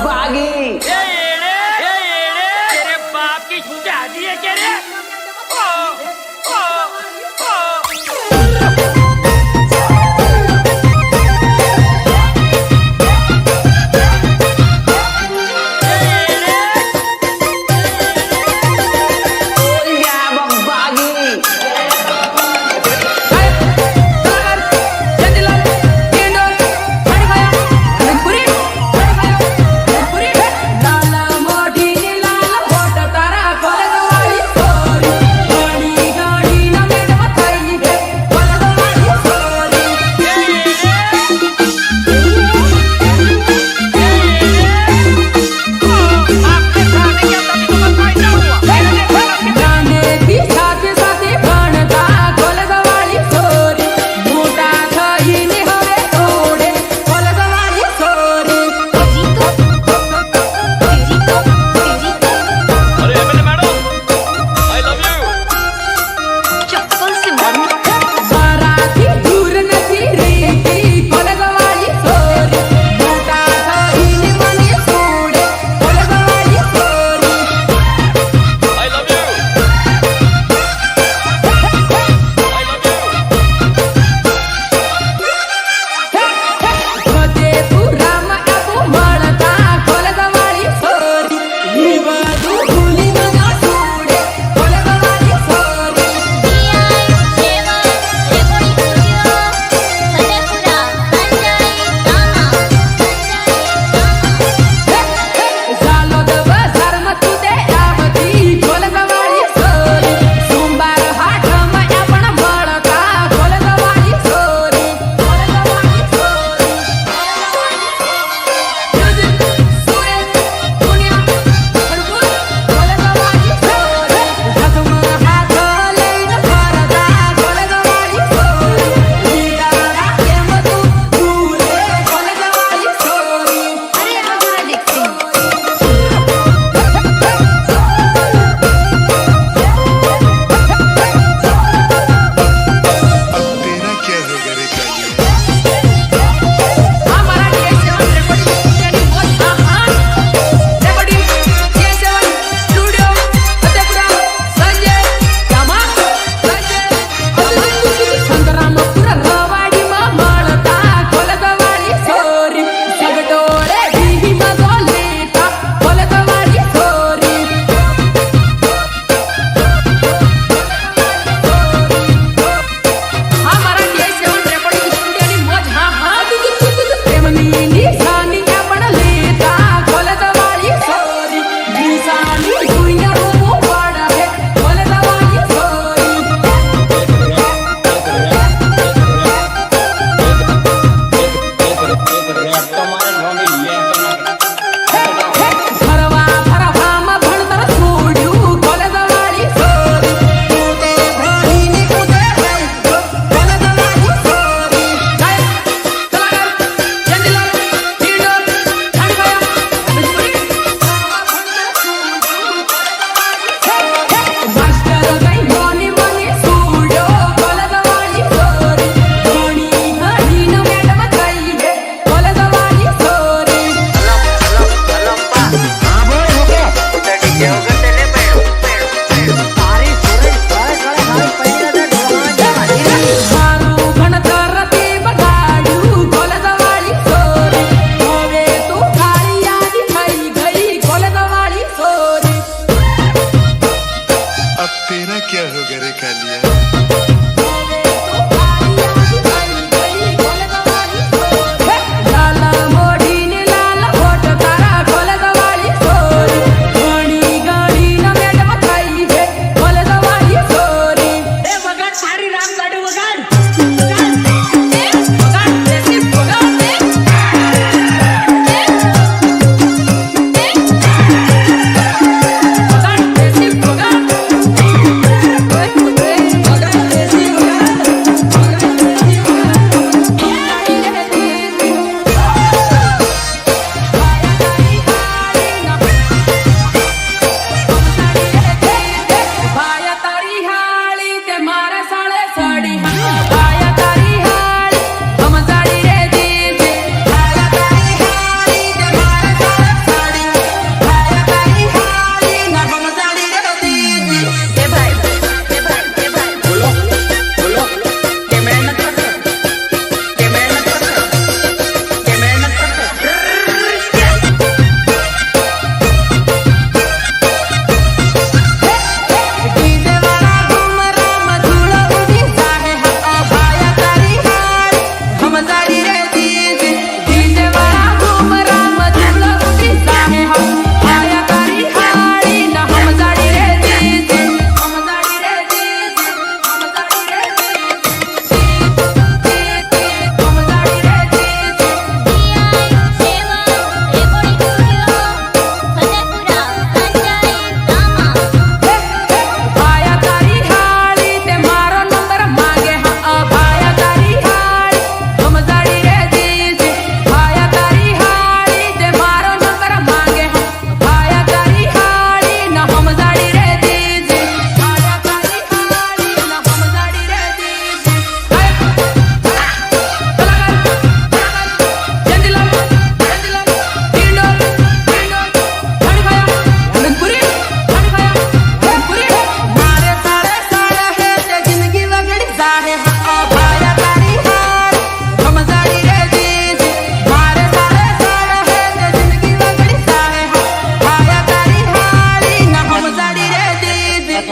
भागी। तेरे बाप की शादी है क्या रे?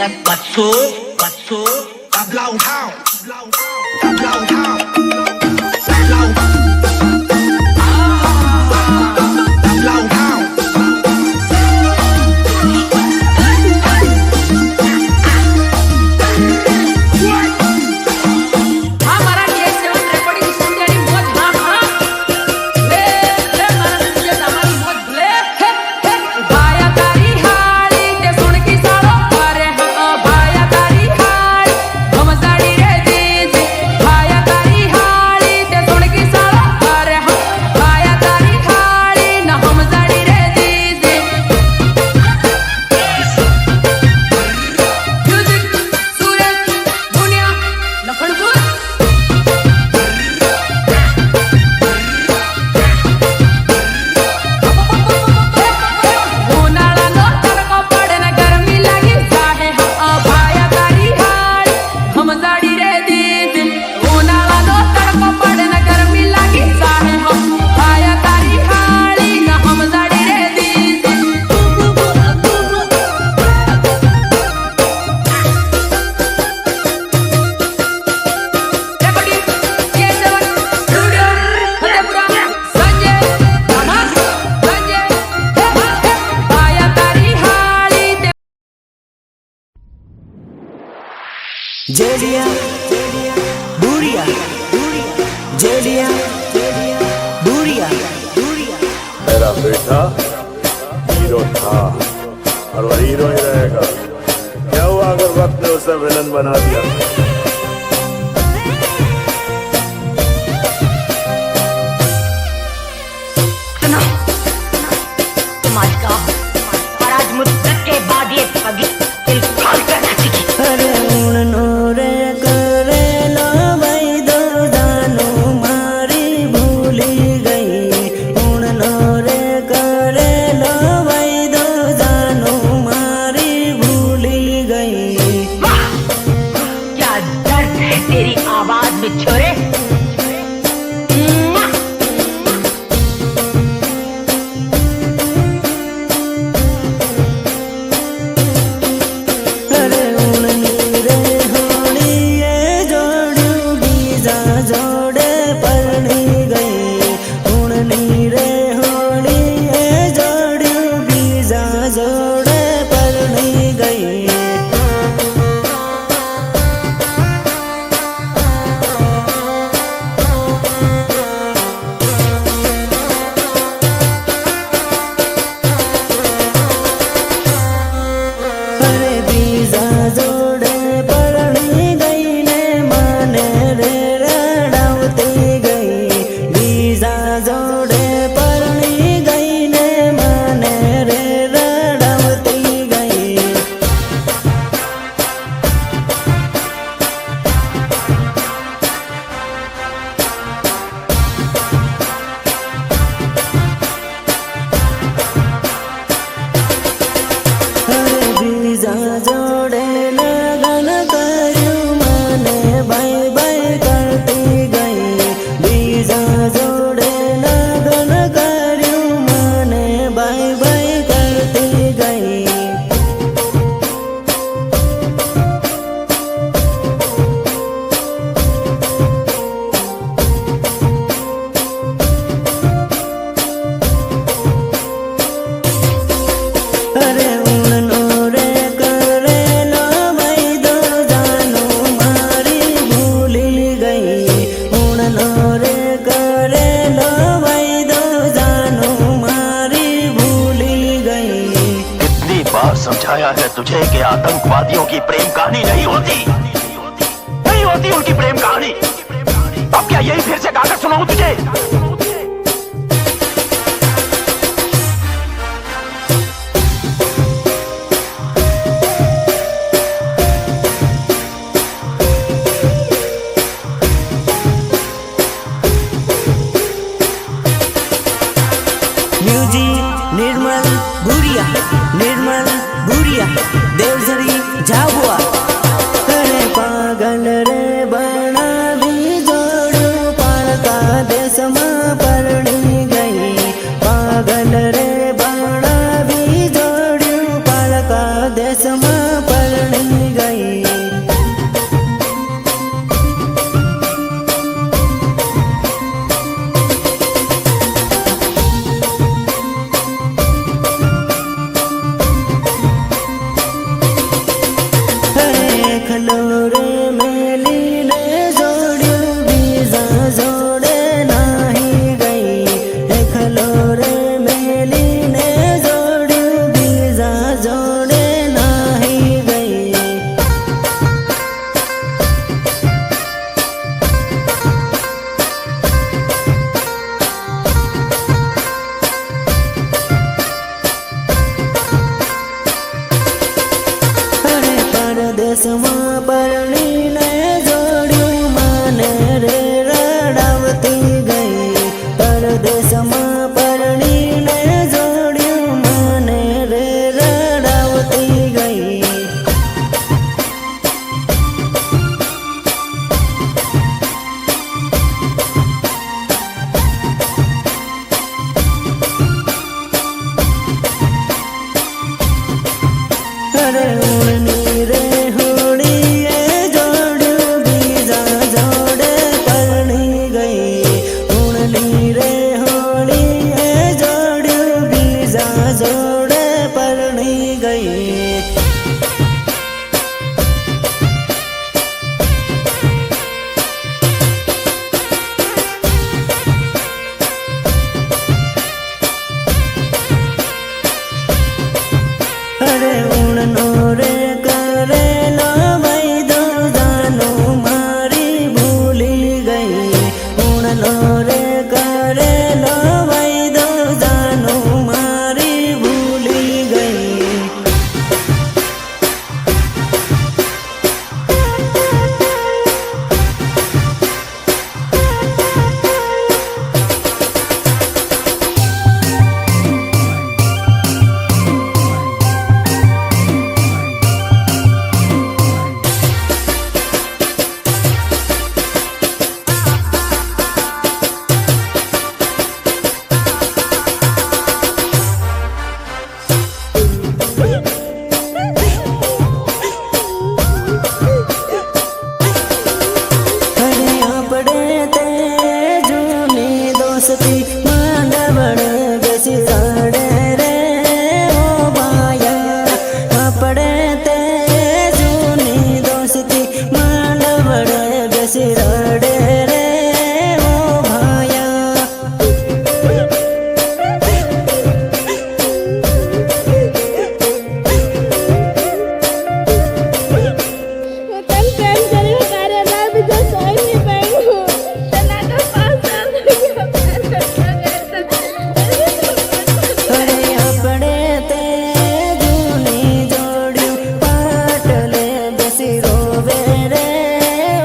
Patso, patso, đập lâu thao, đập lâu thao, đập lâu, đập lâu thao. जेलिया बुरिया जेलिया बुरिया मेरा बेटा हीरो था और वह हीरो ही रहेगा। क्या हुआ अगर वक्त ने उसे विलन बना दिया? सुनो, तुम आज का हो और आज मुद्दत के बाद ये पगी दिल खोल कर नाचेगी। अरे उड़नो रे करे लो भाई दो जानो मारी भूली गई। उड़नो रे करे लो भाई दो जानो मारी भूली गई। वाह, क्या दर्द है तेरी आवाज में छोरे। अरे उड़नी रे होली ये जोड़ू बीजा जोड़े परनी गई। उड़नी रे होली ये जोड़ू बीजा जोड़े परनी गई। अरे बीजा जोड़े परनी गई ने माने रे रड़ावती गई। बीजा जोड़े परनी गई ने माने रे रड़ावती गई। अरे बीजा जोड़े लगन करूं माने बाय बाय करती गई। बीजा जोड़े लगन करूं माने बाय बाय करती गई। अरे उड़नो रे करे लो भाई दो जानो मारी भूली गई। उड़नो रे करे लो भाई दो जानो मारी भूली गई। कितनी बार समझाया है तुझे कि आतंकवादियों की प्रेम कहानी नहीं होती, नहीं होती उनकी प्रेम कहानी। अब क्या यही फिर से गाकर सुनाऊं तुझे? म्यूजिक निर्मल बुरिया देवझरी झाबुआ। अरे पागल रे बना भी जोड़ू पालका देश में परनी गई। पागल रे बना भी जोड़ू पालका देश में परनी પરદેશમાં પરણીને જોડ્યું મને રે રડાવતી ગઈ પરદેશમાં પરણીને જોડ્યું મને રે રડાવતી ગઈ અરે ઉણની રે હોડીએ જોડ્યું બીજા જોડે પરણી ગઈ ઉણની રે હોડીએ જોડ્યું બીજા જોડે પરણી ગઈ અરે ઉણનો રે કરેલો વૈદો જાનું મારી ભૂલી ગઈ ઉણનો રે કરેલો વૈદો જાનું મારી ભૂલી ગઈ અરે આપણે તે જૂની દોસ્તી માંડવડે બેસી સાડે રે ઓ ભાયા આપણે તે જૂની દોસ્તી માંડવડે બેસી રડે રે ઓ ભાયા હું તને પ્રેમ કર્યું તારે ના બીજો સોય નહીં પહેર્યું તને તો 5 સાલ થઈ ગયા અરે આપણે તે જૂની જોડ્યું પાટલે બેસી રોવે રે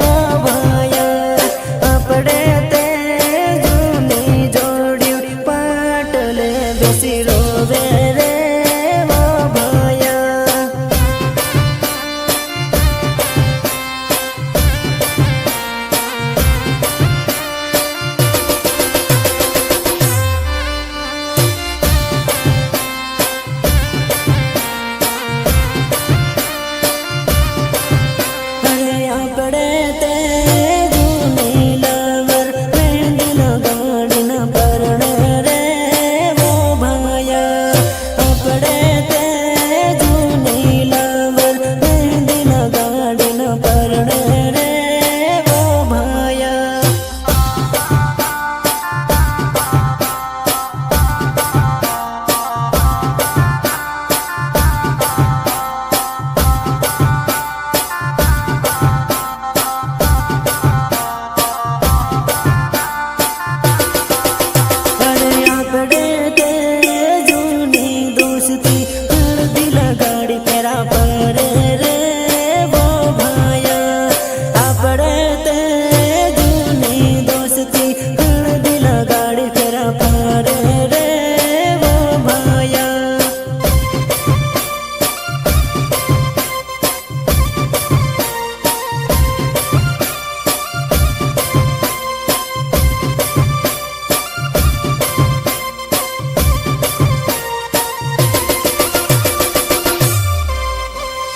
ઓ ભાયા આપણે તે જૂની જોડ્યું પાટલે બેસી રોવે રે ઓ ભાયા અરે આપણે તે જૂની લવર મહેંદી લગાડીને પરણે રે ઓ ભાયા આપણે તે જૂની લવર મહેંદી લગાડીને પરણે રે ઓ ભાયા અરે આપણે તે જૂની દોસ્તી હળદી લગાડી પેરા પરે રે વો ભાયા આપણે તે જૂની દોસ્તી હળદી લગાડી પેરા પરે રે વો ભાયા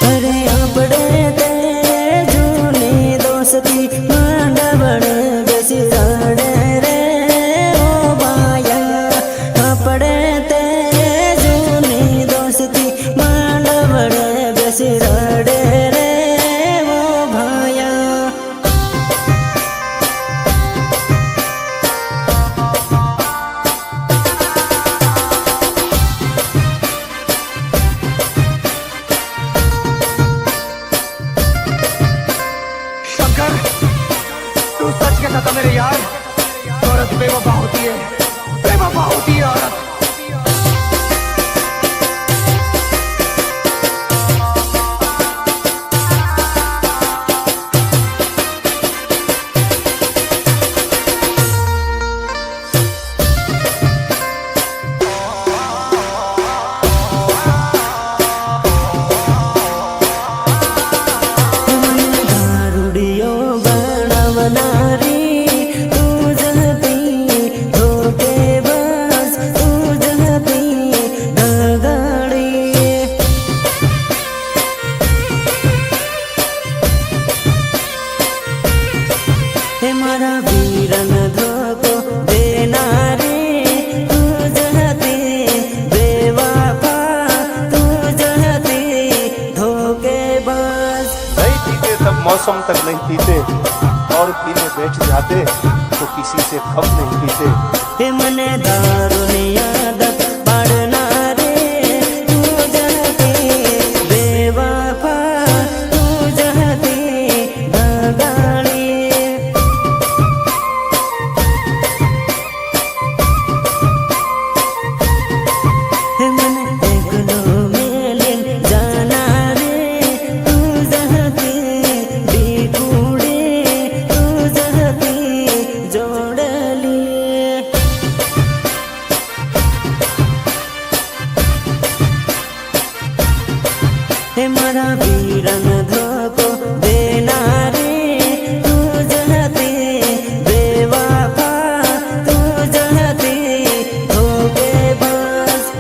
અરે આપણે તે જૂની દોસ્તી માંડવડે બેસી રડે રે ઓ ભાયા આપણે તે જૂની દોસ્તી માંડવડે બેસી રડે રે ઓ ભાયા शंकर तू सच कहता था मेरे यार औरत बेवफा होती है बेवफा होती है औरत मौसम तक नहीं पीते और पीने बैठ जाते तो किसी से कम नहीं पीते। मने दारुनिया दत पड़ना रे तू जहती बेवफा तू जहती भगाड़ी मन एकलो मेलिन जाना रे तू जहती बिकुड़े तू जहती जोड़ली मारा वीरन धोको देना रे तू जहती बेवफा तू जहती धोखे बस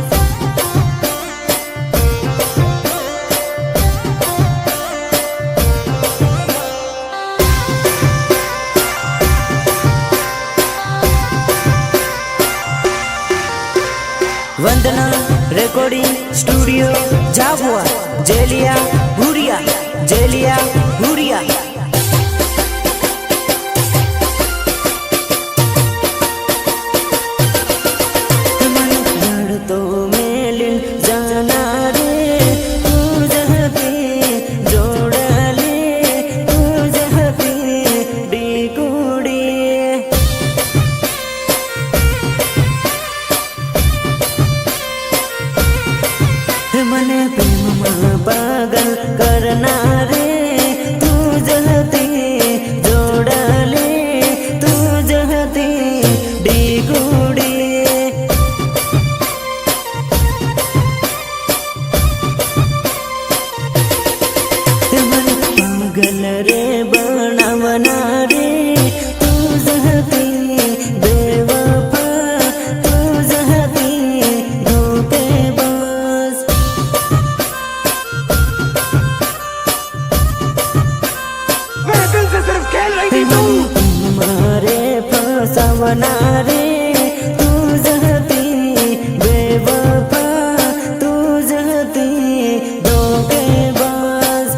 वंदना रिकॉर्डिंग स्टूडियो झाबुआ जेलिया भूरिया जेलिया भूरिया तो मेलिन जाना रे तू जहती जोड़ले तू जहती बिकुड़ी मने प्रेम पागल करना रे तू जहती जोड़ले तू जहती बिकुड़ी मन पागल रे बनावना रे तू जहती बेवफा तू जहती धोखे बस मेरे दिल से सिर्फ खेल रही थी तू। मारे फसावना रे तू जहती बेवफा तू जहती धोखे बस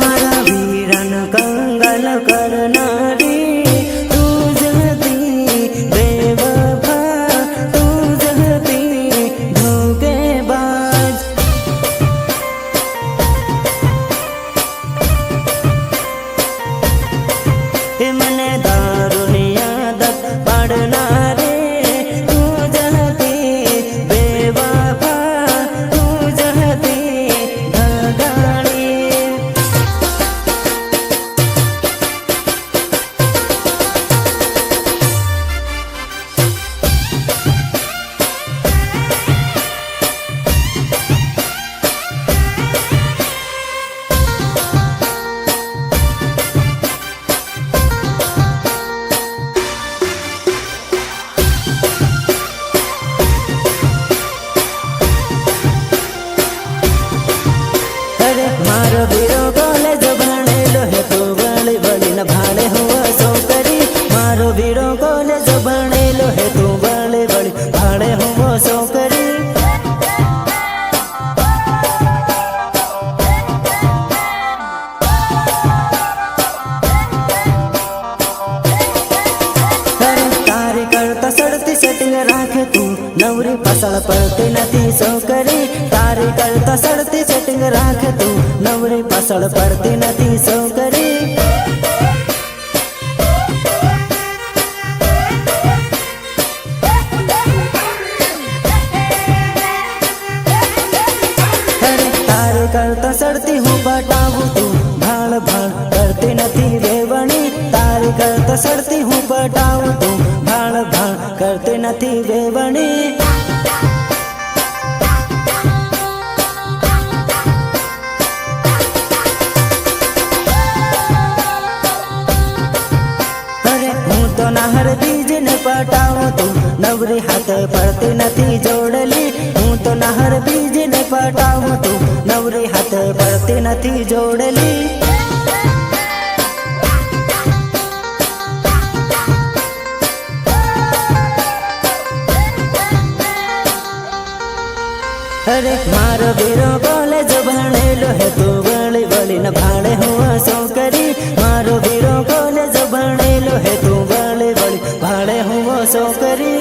मारा वीरन कंगल करना रे तू जहती बेवफा तू जहती धोखे बाज मने दारुनिया दत पड़ना रे तू जहती बेवफा तू जहती भगाड़ी अरे मारो वीरो कॉलेज भणेलो है तो बड़ी बड़ी न भाड़े हुआ सो करी मारो वीरो कॉलेज भणेलो है तो बड़ी बड़ी भाड़े हुआ सो करी अरे तारी करता सड़ती सेटिंग राखे तू नवरी फसल पड़ती नथी सो करी तारी करता सड़ती सेटिंग राखे तू नवरी फसल पड़ती नथी सो करी अरे तारी करता सड़ती हूँ बटाऊ तू भाड़ भाड़ करती नथी वेवणी तारी करता सड़ती हूँ बटाऊ तू भाड़ भाड़ करती नथी वेवणी अरे हूँ तो नहर बीज ने पटाऊ तू नवरी हाथ पड़ती नथी जोड़ली हूँ तो नहर बीज ने पटाऊ तू नवरी हाथ पड़ती नथी जोड़ली अरे मारो वीरो कॉलेज भणेलो है तू बड़ी बड़ी न भाड़े हुआ सो करी मारो वीरो कॉलेज भणेलो है तू बड़ी बड़ी भाड़े हुआ सो करी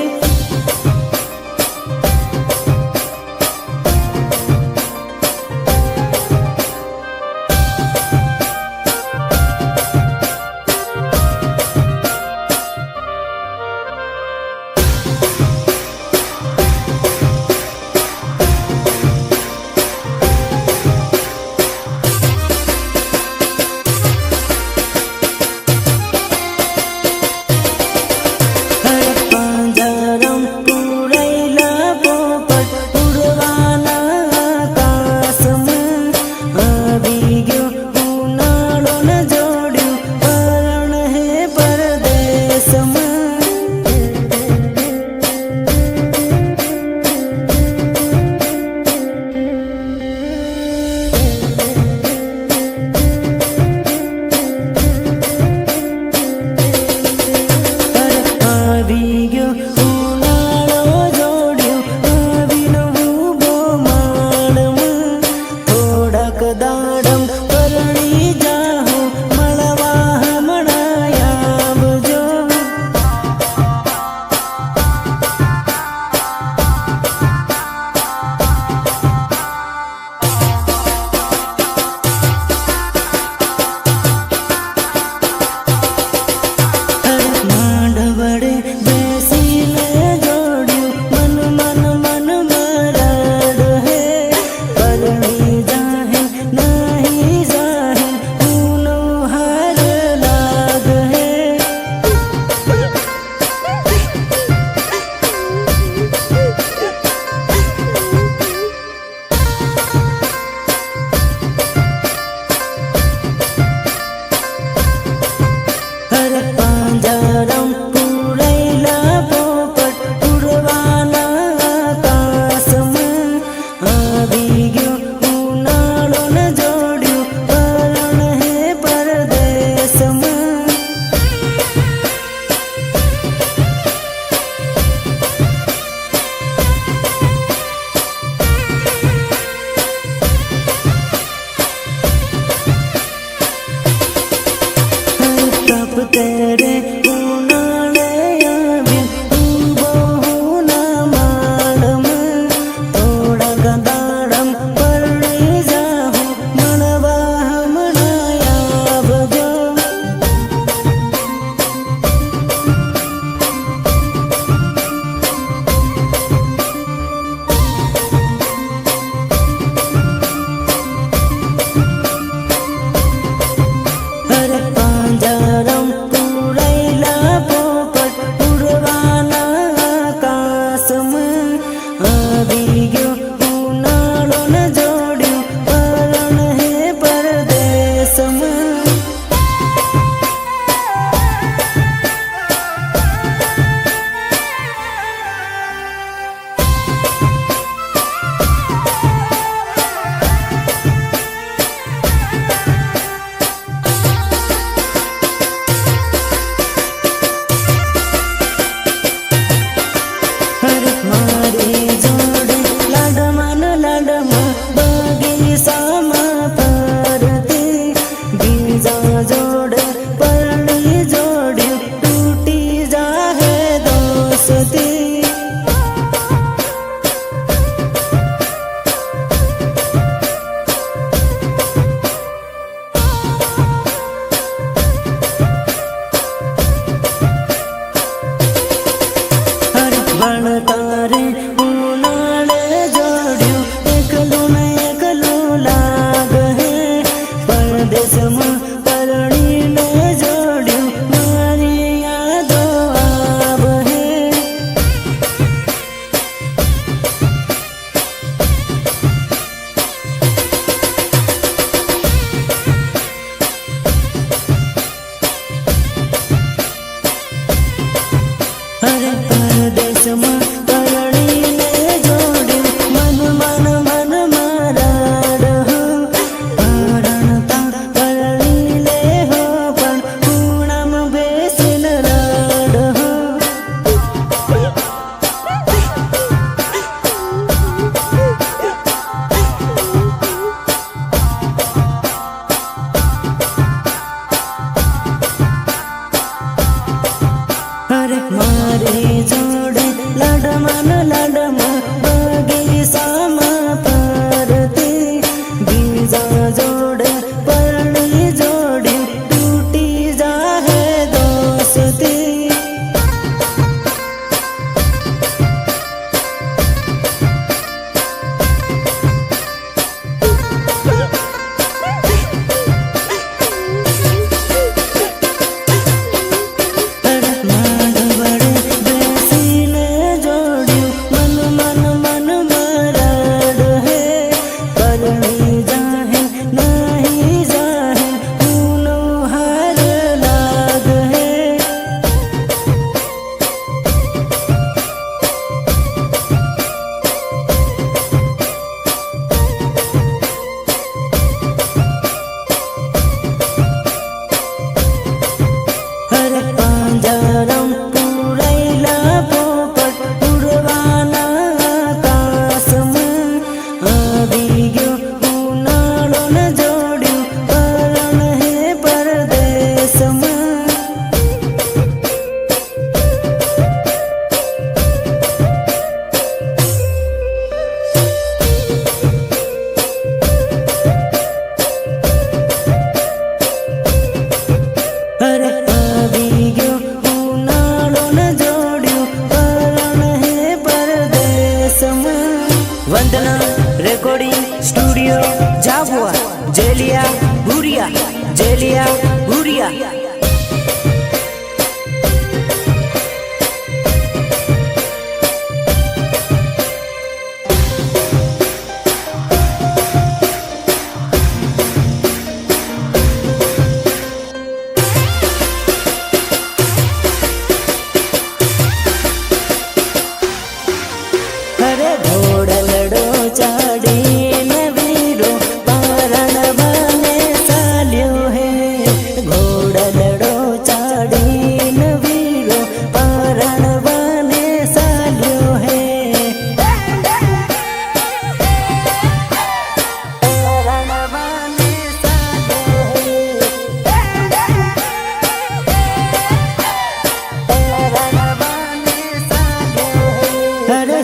तेरे उनाले आवी बहु ना मालम थोड़ा गंदाड़म पड़ी जाहू मनवा हमनाया बजो अरे पांजरम तारे उनाले जोड़ियो एकलो न एकलो लाग है परदेश में परणी ने जोड़ियो मारी यादो आव है अरे परदेश में अरे